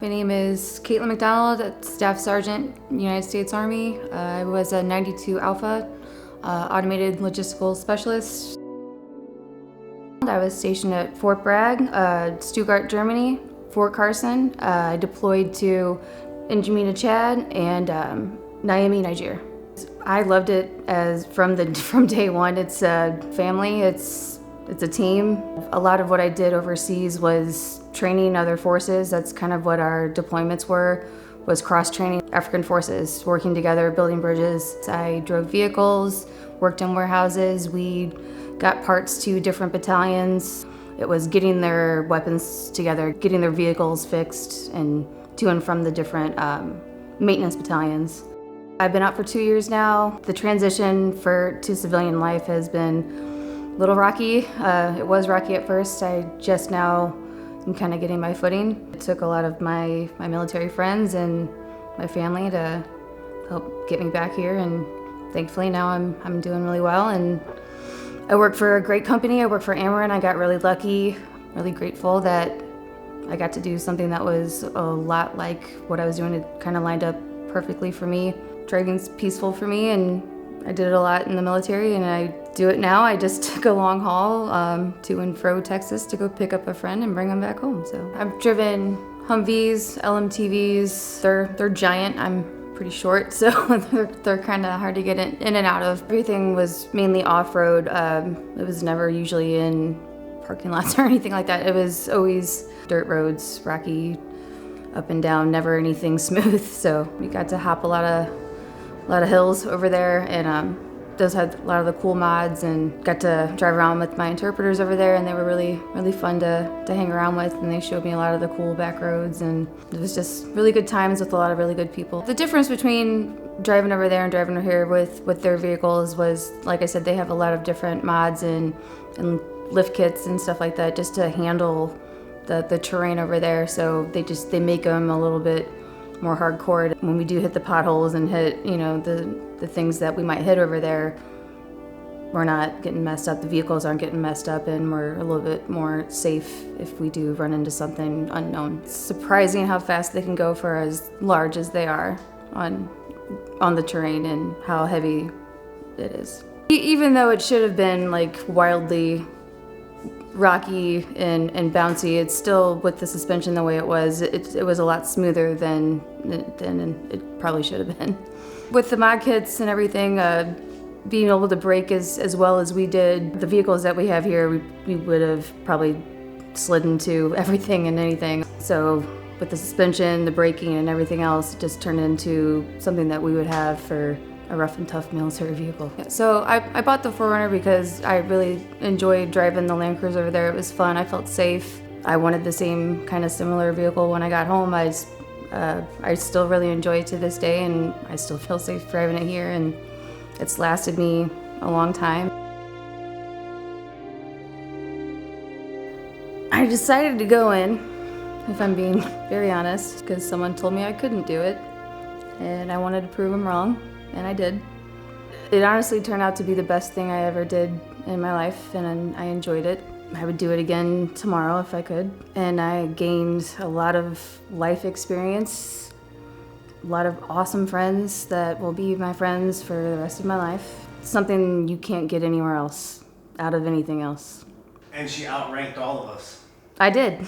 My name is Katelynn McDonald, Staff Sergeant, United States Army. I was a 92 Alpha, Automated Logistical Specialist. I was stationed at Fort Bragg, Stuttgart, Germany, Fort Carson. I deployed to N'Djamena, Chad, and Niamey, Niger. I loved it from day one. It's a family. It's a team. A lot of what I did overseas was training other forces. That's kind of what our deployments was cross-training African forces, working together, building bridges. I drove vehicles, worked in warehouses. We got parts to different battalions. It was getting their weapons together, getting their vehicles fixed, and to and from the different maintenance battalions. I've been out for 2 years now. The transition to civilian life has been a little rocky. It was rocky at first. I just now am kind of getting my footing. It took a lot of my military friends and my family to help get me back here, and thankfully now I'm doing really well. And I work for a great company. I work for Amarin. I got really lucky, really grateful that I got to do something that was a lot like what I was doing. It kind of lined up perfectly for me. Driving's peaceful for me, and I did it a lot in the military, and I do it now. I just took a long haul to and fro Texas to go pick up a friend and bring them back home. So I've driven Humvees, LMTVs. They're giant. I'm pretty short, so they're kind of hard to get in and out of. Everything was mainly off-road. It was never usually in parking lots or anything like that. It was always dirt roads, rocky, up and down, never anything smooth. So we got to hop a lot of hills over there, and those had a lot of the cool mods, and got to drive around with my interpreters over there, and they were really fun to hang around with, and they showed me a lot of the cool back roads, and it was just really good times with a lot of really good people. The difference between driving over there and driving over here with their vehicles was, like I said, they have a lot of different mods and lift kits and stuff like that just to handle the terrain over there. So they make them a little bit more hardcore. When we do hit the potholes and hit, the things that we might hit over there, we're not getting messed up. The vehicles aren't getting messed up, and we're a little bit more safe if we do run into something unknown. It's surprising how fast they can go for as large as they are on the terrain, and how heavy it is. Even though it should have been like wildly rocky and bouncy, it's still, with the suspension the way it was a lot smoother than it probably should have been. With the mod kits and everything, being able to brake as well as we did, the vehicles that we have here, we would have probably slid into everything and anything. So with the suspension, the braking, and everything else, it just turned into something that we would have for a rough and tough military vehicle. So I bought the 4Runner because I really enjoyed driving the Land Cruiser over there. It was fun. I felt safe. I wanted the same kind of similar vehicle when I got home. I still really enjoy it to this day, and I still feel safe driving it here, and it's lasted me a long time. I decided to go in, if I'm being very honest, because someone told me I couldn't do it, and I wanted to prove them wrong. And I did. It honestly turned out to be the best thing I ever did in my life, and I enjoyed it. I would do it again tomorrow if I could. And I gained a lot of life experience, a lot of awesome friends that will be my friends for the rest of my life. Something you can't get anywhere else, out of anything else. And she outranked all of us. I did.